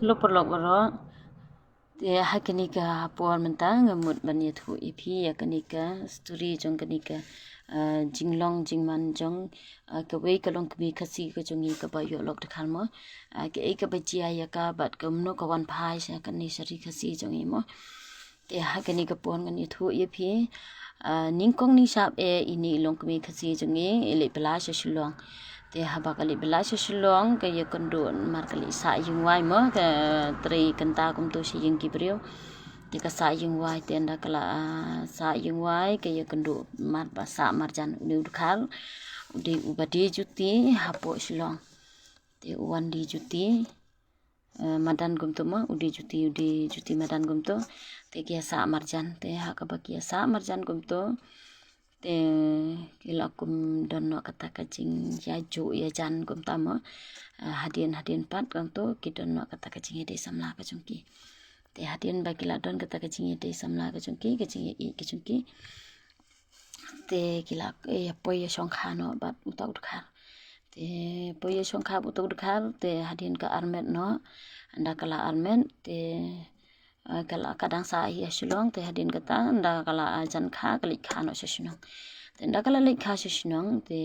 lo por lo bro te hakanika por mentang ngamut bani thu ipi hakanika story jong kanika jinglong jingman jong ka wei kalong kbi khasi ka jongi ka ba yo lok dekhal mo ke ei ka bachia ya ka bat ka mno ka wan phai sa kani sari khasi jongi mo te hakanika por ngani thu ipi ningkong ni sap e ini long kbi khasi jongi ele pla sha shilong te haba kali belasya shilong ke ye kondon mar kali sa yung wai mo ke tri kanta kum to si yung kibriu te ka sa yung wai te nda kala sa yung wai ke ye kondo mar ba sa marjan ni udkhal udi ubadi juti hapo shilong te uwan di juti madan kum to mo udi juti madan kum to te kia sa marjan te hakaba kia sa marjan kum to te kila kum dono kata kacing ya ju ya jan kum tamo hadian pat kang to ki dono kata kacing ide samla ka chungki te hadian ba kila don kata kacing ide samla ka chungki te kila ya poya songkha no bat uta utkha te poya songkha uta utkha te hadian ka armet no anda kala armet te kala kadang sa ya shilong te hadin kata nda kala jan kha kali kha no shinong te nda kala lek kha shinong te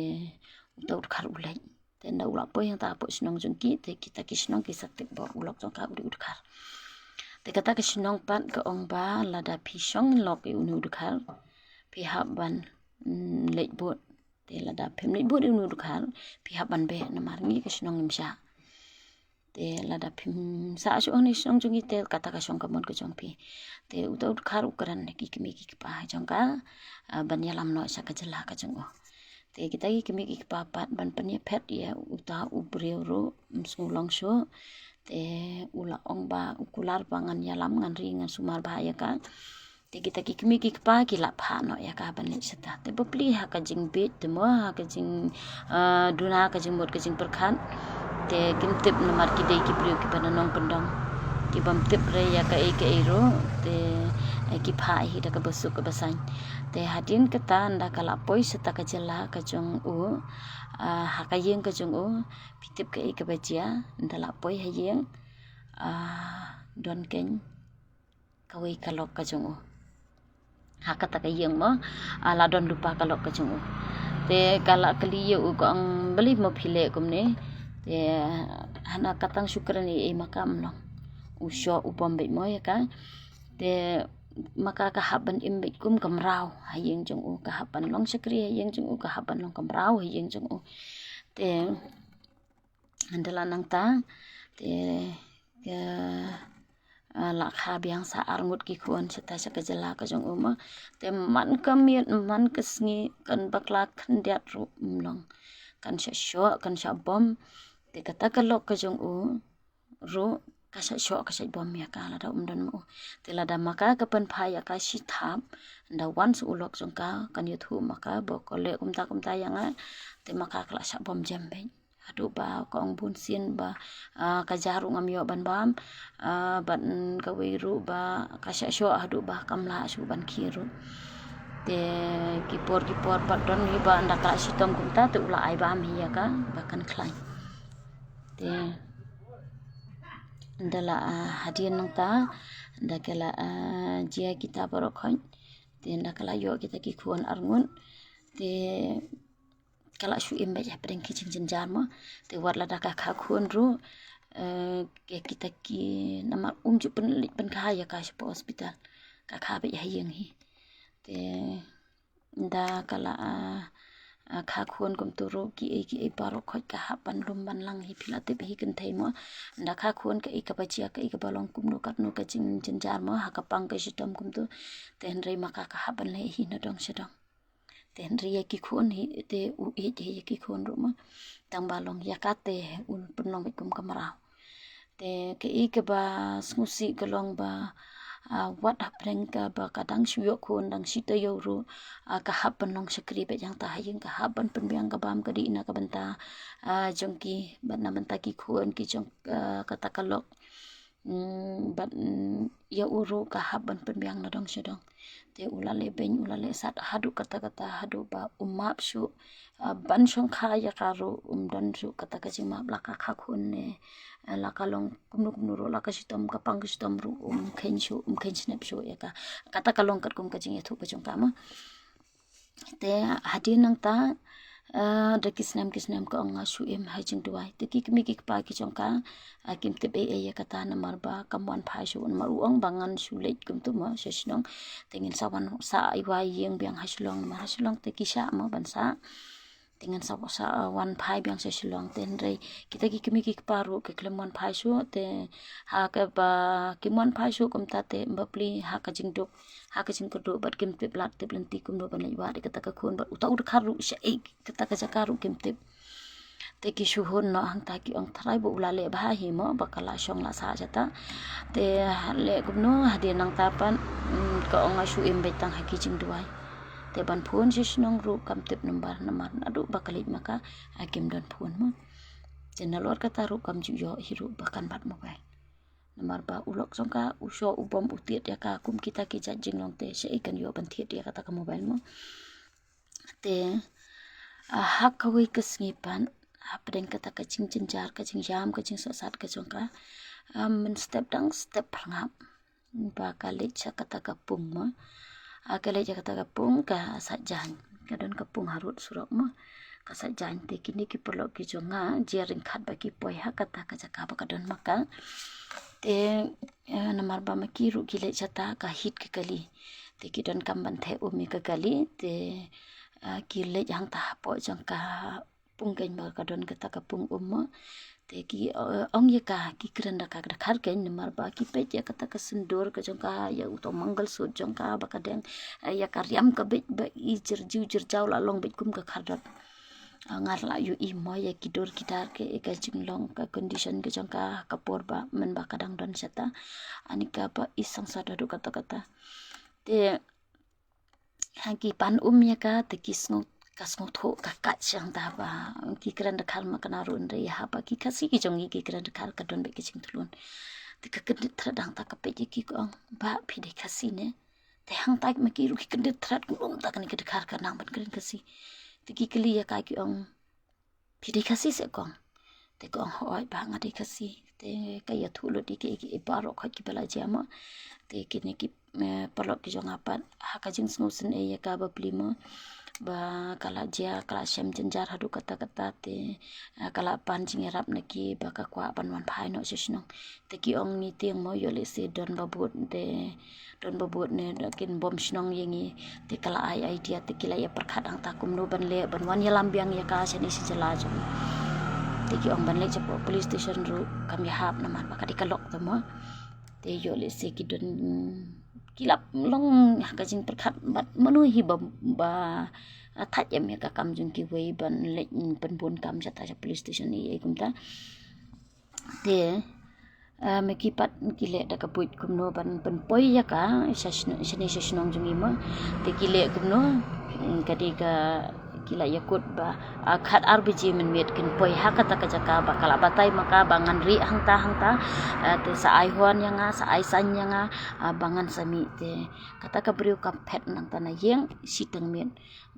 utot khar ulai te nda ula po yang ta po shinong jungki te kita ki shinong ki sakte bo ulok jong ka udi ut khar te kata ki shinong pat ka ong ba lada phishong lok ki unu ut khar pi haban lek bot te lada phem lek bot unu ut khar pi haban be na mar ngi ki shinong imsha te lada phim sa shu ni song jungi te kata ka song ka mon ko jong pi te uta ut khar ukran ne ki kimi ki pa jong ka ban yalam no sa ka jala ka jong te kita ki kimi ki pa pat ban pan ye phet ye uta ubreu ro msulong sho te ula ong ba ukular pangan yalam ngan ri ngan sumar ba ya ka te kita ki kimi ki pa ki la pha no ya ka ban le sata te bopli ha ka jing bit te mo ha ka jing duna ka jing mot ka jing perkhan te kim tip nomor ki dei ki priu ki pananong pendong ki bam tip re ya ka e ro te ki pha hi da ka besuk ka basan te hadin kata nda kala poi seta ka jela ka jong u ha ka yeng ka jong u pitip ka ka bajia nda la poi ha yeng don ken ka wei ka lok ka jong u ha kata ka yeng mo la don lupa ka lok ka jong u te kala kali yu ko ang beli mo phile kum ne te hana katang syukrani e makam no usyo upom be mo ya ka te maka ka haban imbit kum kamrau hayeng jong u ka haban long sakri hayeng jong u ka haban long kamrau hayeng jong u te andala nang ta te ke la kha biang sa arngut ki khon seta sa ka jala ka jong u ma te man kamiet man kesngi kan bakla khandiat ru long kan sha sho kan sha bom te kata kalok ka jong u ro ka sha sho ka sha bom ya ka la da don mo te la da maka ka pan pha ya ka shi thap nda once ulok jong ka kan yu thu maka bo ko le kum ta yang a te maka kala sha bom jam be adu ba kong bun sin ba ka jaru ngam yo ban bam ban ka wi ru ba ka sha sho adu ba kamla shu ban khiru te kipor pat don hi ba nda ka shi tom kum ta te ula ai ba mi ya ka ba kan khlai te ndala hadian nang ta nda kala jia kita barokhan te nda kala yo kita ki khon arngun te kala shu imba ya preng ki jing jar mo te warla da ka kha khon ru ke kita ki nama ju pen kha ya ka spa hospital ka kha be ya yeng hi te nda kala kha khon kum to ro ki e paro khoj ka hapan lum ban lang hi philate be hi kan thai mo nda kha khon ka ka bachia ka ka balong kum no kat no ka jing jar mo ha ka pang ka shitam kum to ten rei maka ka haban le hi na dong sedong ten rei ki khon hi te u e te ki khon ro mo tang balong ya ka te un punong kum kamara te ke ba smusi kalong ba wat hapreng ka ba kadang shuyo khon dang sita yo ro ka haban long sakri be jang ta hayeng ka haban pen biang ka bam ka di na ka banta jongki ban na banta ki khon ki jong kata kalok ban ya uru ka haban pen biang na dong sedong te ulale ben ulale sat hadu kata hadu ba umap shu ban shong kha ya karo dan shu kata ka jima blaka kha khon ne la kalong kumnu ro la kasitom kapang kasitom ru mungkin snap show ya ka kata kalong kat kum kajing itu kajong kama te hadin nang ta da kisnam ko anga suim hajing duai te ki kmi ki pa ki jongka kim te be ya kata namar ba kamwan phai su namar uang bangan sulet kum tu ma sesnong tengin sawan sa iwa yeng biang hasulong te kisha ma bansa dengan sa wan phai biang sesulong ten rei kita ki kmi ki paru ke klemon phai su te ha ka ba kimon phai su kum ta te mbapli ha ka jing duk ha ka jing kudu bat kim te plat te plenti kum do ban wa de kata ka khon bat uta ud kharu sha e kata ka jakaru kim te te ki shuhun no hang ta ki ong thrai bo ulale ba hi mo bakala shong la sa jata te le kum no hadi nang tapan ko ong asu im betang ha ki jing duai te ban phun sisnong ru kam tip nambar namar adu bakalit maka akim don phun mo jenalor kata ru kam ju yo hiru bakan bat mobile namar ba ulok songka usho ubom utiet ya ka kum kita ki jajing long te se ikan yo ban thiet ya kata ka mobile mo te hak kawi kesngipan apdeng kata ka jing jenjar ka jing jam ka jing sosat ka jongka men step dang step ngap ba kalit sa kata ka pung mo akale kata kapung ka sajan kadon kapung harut surok mo ka sajan te kini ki perlo ki jonga jering khat ba ki poi ha kata ka jaka ba kadon maka te namar ba maki ru ki le jata ka hit ke kali te ki don kam ban the umi ka kali te ki le jang ta po jong ka pung ken ba kadon kata kapung mo te ki ong ye ka ki kranda ka khar ken namar ba ki pe ya kata ka sendur ka jong ka ya uto mangal sut jong ka ba kadeng ya karyam ka be ba i jir jaw la long be kum ka khadat ngar la yu i mo ya ki dor kitar ke ka jing long ka condition ka jong ka kapor ba men ba kadang don seta anika ba isang sa dadu kata te hangki pan ya ka te kisngot kasngot ho kakat siang ta ba ki kran khal ma kana run re ha ba ki khasi ki jongi ki kran khal ka don be ki ching tulun te ka kedit thradang ta ka pe ki ko ba phi de khasi ne te hang ta ma ki ru ki kedit thrad ku ta kan ki khar ka nang ban kren khasi te ki kli ya ka ki ong phi de khasi se ko te ko hoi ba nga de khasi te ka ya thulo di ki paro kha ki bala jama te ki ne ki palok ki jong apa ha ka jing snusen e ya ka ba plimo ba kala jia kala shem jenjar hadu kata te kala pan jing rap naki ba ka kwa ban wan phai no sisno te ki ong ni tiang mo yo le se don babut ne kin bom snong yengi te kala ai idea te kila ya perkhat ang ta kum no ban le ban wan ya lambiang ya ka seni si jela jom te ki ong ban le chapo police station ru kam ya hap na man ba ka di kalok to mo te yo le se ki don kilap long ka jing perkhat bat manu hi ba that em ya ka kam jung ki wei ban le pen bon kam jata police station ni kum ta te me ki pat ki le da ka puit kum no ban pen poi ya ka sesnong jung ima te ki le kum no ka di ka kila yakut ba khat rbg men met kin poi ha kata ka jaka ba kala batai maka bangan ri hang ta te sa ai huan yanga sa ai san yanga bangan sami te kata ka briu ka phet nang ta na yeng siteng men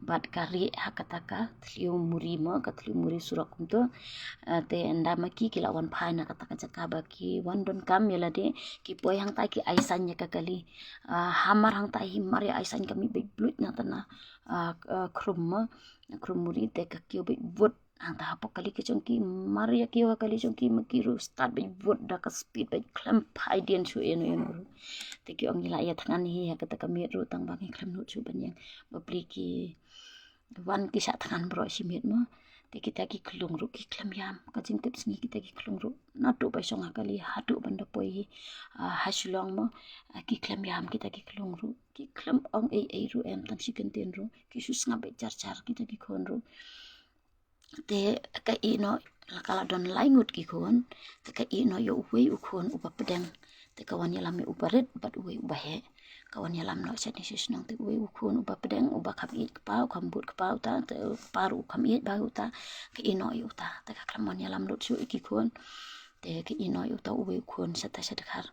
bat kari ha kata ka thliu muri mo ka thliu muri surak kum to te enda maki kila wan phai na kata ka jaka ba ki wan don kam yela de ki poi hang ta ki ai san ya ka kali hamar hang ta hi mar ya ai san kami be blut na ta na krum muri te ka kyo be vot ang ta hapo kali ke chongki maria kyo kali chongki makiru start be vot da ka speed be klam phai den chu en te ki ong la ya thangan hi ya kata ka me ru tang bang klam no chu ban yang babli ki wan ki sa thangan bro si met mo te kita ki klung ru ki klam yam ka jing tips ni kita ki klung ru na to ba song kali hatu banda poi hasulong mo ki klam yam kita ki klung ru ki klam ong ei ru em tan si kan ten ru ki sus nga be char kita ki khon ru te ka ino la kala don laingut ki khon te ka ino yo wei u khon u pa pedang te ka wan yalam me uparet bat wei u bahe kawan yalam no chani sisnong te wei u khon u pa pedang u ba kham it pa kham but pa ta te paru kham it ba u ta ka ino yu ta te ka klamon yalam lo chu ki khon te ka ino yu ta u wei khon sa ta sa khar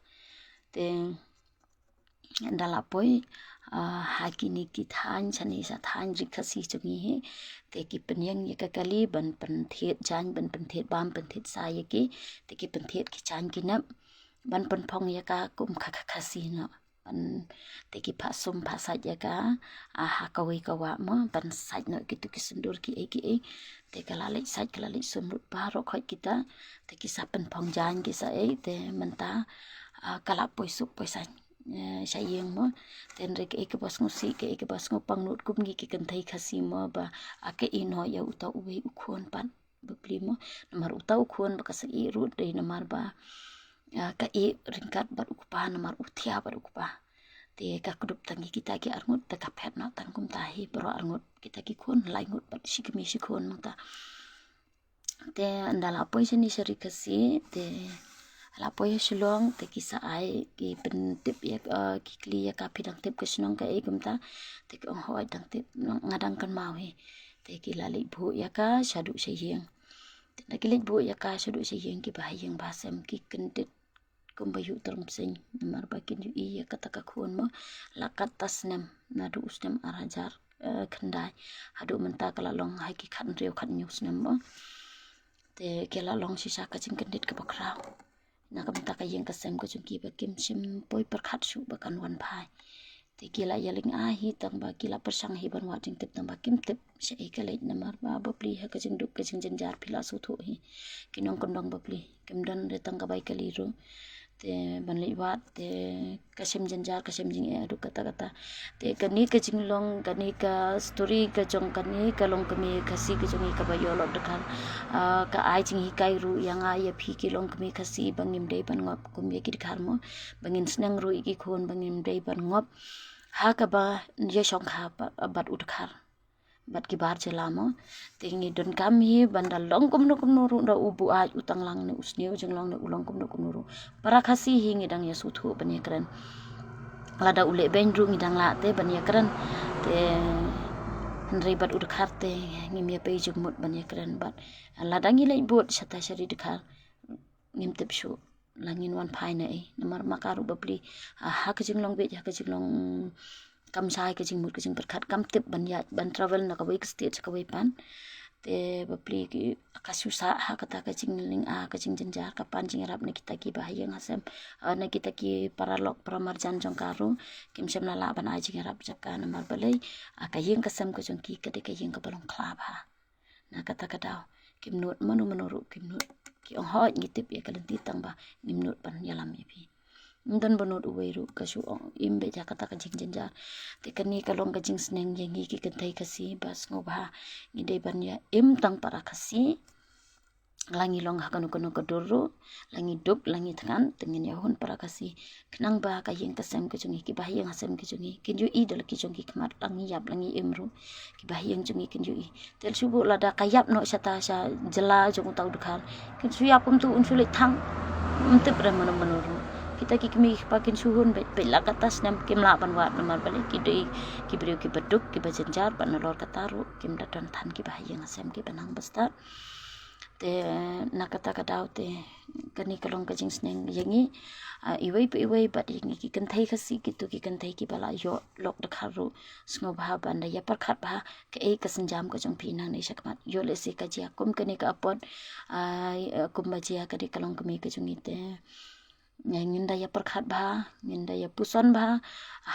te Ndala poi hakini ki than chani sa than rikasi chungi he te ki penyang ye kakali ban penthet jan ban penthet bam penthet sa ye ki te ki penthet ki chan ki nap ban pen phong ye ka kum khasi no ban te ki phasum phasat ye ka ha kawi kawa mo ban sat no ki tu ki sundur ki e te kala le sat kala le sum lut pa ro khoi kita te ki sa pen phong jan ki sa e te menta kala poi sup poi sa sayang mo ten rek ek bas ngusi ke ek bas ngopang nut kum gi ki kan thai khasi mo ba ake ino ya uta uwe ukhon pan bepli mo namar uta ukhon ba kasa i rut dei namar ba ka e ringkat bar ukpa namar uthia bar ukpa te ka kudup tangi kita ki arngut te ka phet na tangkum tahi pro arngut kita ki khon lai ngut bat shikmi shikhon mata te andala poison ni seri kasi te la poya shilong te kisa ai ki pentip ya ki kli ya ka pidang tip ke shnong ka e gumta te ki ong hoi dang tip ngadang kan mau he te ki la li bu ya ka shadu sheyeng te na ki li bu ya ka shadu sheyeng ki bahayeng basem ki kendit kumbayu term sing namar bakin yu iya kata ka khon mo la katas nem na du usnem arajar khandai hadu menta kala long hai ki khan reu khan news nem mo te kela long sisa ka jing kendit ka bakrau na kam ta ka yeng ka sem ka chung ki ba kim sim poi par khat shu ba kan wan phai te kila yaling a hi tang ba kila persang hi ban wa jing tip tang ba kim tip se e ka leit namar ba bapli ha ka jing duk ka jing jar phila su thu hi kinong kondong bapli kim dan re tang ka bai ka li ru te ban li wat te kasim jar kasim jing e adu kata kata te kani ka jing long kani ka story ka jong kani ka long kami kasi ka jong ka ba yo lo dekan ka ai jing hi kai ru yang a ya phi ki long kami kasi bangim dei ban ngop kum ye ki khar mo bangin snang ru ki khon bangim dei ban ngop ha ka ba ye shong kha bat ut khar bat ki bar jelamo tingi don kami bandal long kum no ru da ubu a utang lang ne usneu jeng long ne ulong kum no ru para khasi hingi dang ya suthu bani kran lada ule ben ru ngi dang la te bani kran te henry bat ud kharte ngim ya pe jumut bani kran bat lada ngi lai bot sata shari dikhar ngim tip shu langin wan phai na e namar makaru babli ha ka jing long be ha ka jing long kam sai ka jing mut ka jing per khat kam tip ban ya ban travel na ka wei state ka wei pan te bapli ki akasu sa ha kata ka jing ling a ka jing jenjar ka pan jing rap ne kita ki bahayang hasem na kita ki paralok pramarjan jong karu kim sem la ban a jing rap jak ka namar balai ka yeng ka sem ka jong ki ka de ka yeng ka balong klab ha na kata ka daw kim nut manu menuru kim nut ki ong hot ngitip ya kalenti tang ba nim nut pan yalam ya pi dan banut uweiru kasu imbe ja kata ka jing jenjar te kani kalong ka jing sneng yengi ki kentai kasi bas ngobha ngide ban ya im tang para kasi langi long hakanu kanu kaduru langi duk langi thangan tengin ya hun para kasi knang ba ka yeng kasem ke jungi ki bahiyang hasem ke jungi kinju i dal ki jungi kmat langi yap langi imru ki bahiyang jungi kinju i tel subu lada kayap no sata sha jela jung tau dekhar kin suyap kum tu unsulit thang untip ra menuru kita ki kmi pakin suhun be la katas nam kim la ban wat namar bale ki dei ki brio ki beduk ki bajenjar ban lor kataru kim dadan than ki bahiyang hasem ki banang basta te nakata kadau te kani kalong ka jing sneng yengi iwei pe iwei bat yengi ki kan thai khasi ki tu ki kan thai ki bala yo lok de kharu sngo bha ban da ya par khat bha ke e ka sanjam ko jong phi nang nei sakmat yo le se ka jia kum kani ka apon kum ba jia ka de kalong kami ka jong ite ngin da ya par khat bha ngin da ya puson bha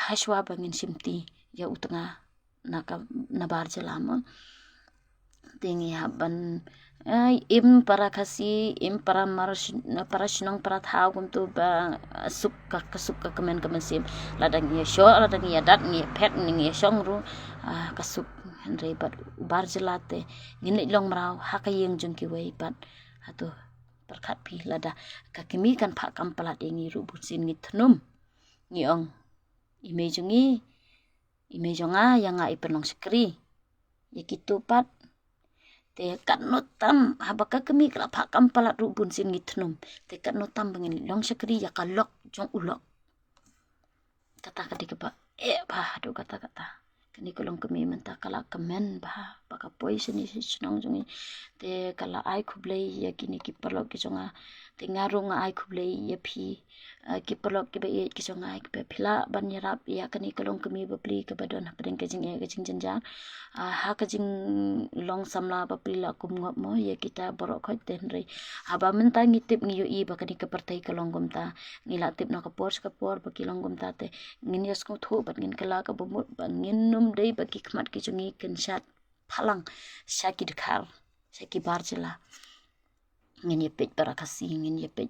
haswa bangin simti ya utanga naka nabar jalama tingi haban im para kasi im para marash para shnong para thau kum tu ba sup ka kamen sim ladang ye sho ladang ye dat ngi phet ngi shong ru kasuk henre bat bar jelate ngin long mrau ha ka yeng jung ki wei bat hatu perkhat pi lada ka kimi kan pha kam palat ngi ru bu sin ngi thnum ngi ong imejonga yang ai penong skri ye kitu pat te kat notam habaka kemi kala pha kam palat ru bun sin ngithnum te kat notam bangin long sakri ya kalok jong ulok kata kadi ba ba do kata kani kolong kemi menta kala kemen ba baka poison ni sinong jongi te kala ai khublei ya kini ki palok ki jonga tengaru ngai kuble ya phi ki perlok ki be ki songai ki be phila ban yarap ya kani kalong kami bapli ke badon pedeng ke jing janjan ha ke jing long samla bapli la kum ngop mo ya kita borok khot ten re aba menta ngitip ngi yo i ba kani ke partai kalong gom ta ngila tip na kapor ba ki long gom ta te ngin yas ko thu bat ngin kala ka bumut ba ngin num dei ba ki khmat ki jungi ken shat phalang syaki dekhar syaki barjela ngin ye pej para kasi ngin ye pej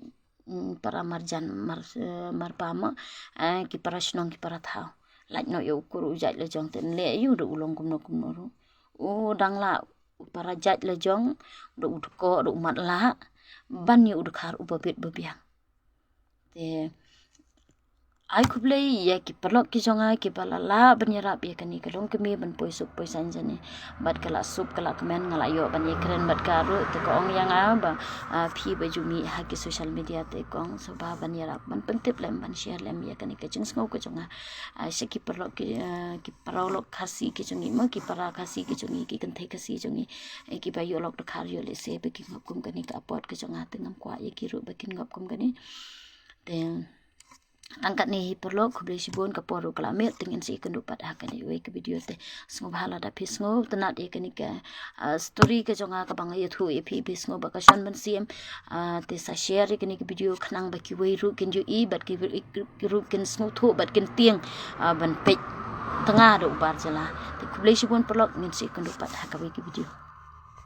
para marjan marpama ki para snong ki para thau laj no yo kuru jaj le jong ten le yu do ulong kum no ru u dang la para jaj le jong do udko do mat la ban yu udkhar u babet babiang te ai kuble ya ki perlok ki jonga ki balala banyarap ya kani kalong kemi ban poi sup poi sanjane bat kala sup kala kemen ngala yo ban ye keren bat karu te ko ong yang ba phi ba jumi ha ki social media te kong so ba banyarap ban pentip lem ban share lem ya kani ka jing sngo ko jonga se ki perlok ki parolok khasi ki jongi ma ki para khasi ki jongi ki kan thai khasi jongi ki ba yo lok de khar yo le se ba ki ngap kum kani ka pot ka jonga te ngam kwa ye ki ru ba kin ngap kum kani te angkat ni perlo kuble sibon ka poru kala me tingin si kendu pat hakani we ke video te sngo bhala da pisngo tenat e kani ka story ke jonga ka bang ye thu e phi pisngo ba ka shan ban sim te sa share kani ke video khnang ba ki we ru kin ju i bat ki ru kin sngo thu bat kin tiang ban pe tengah do bar jala te kuble sibon perlo min si kendu pat hakawe ke video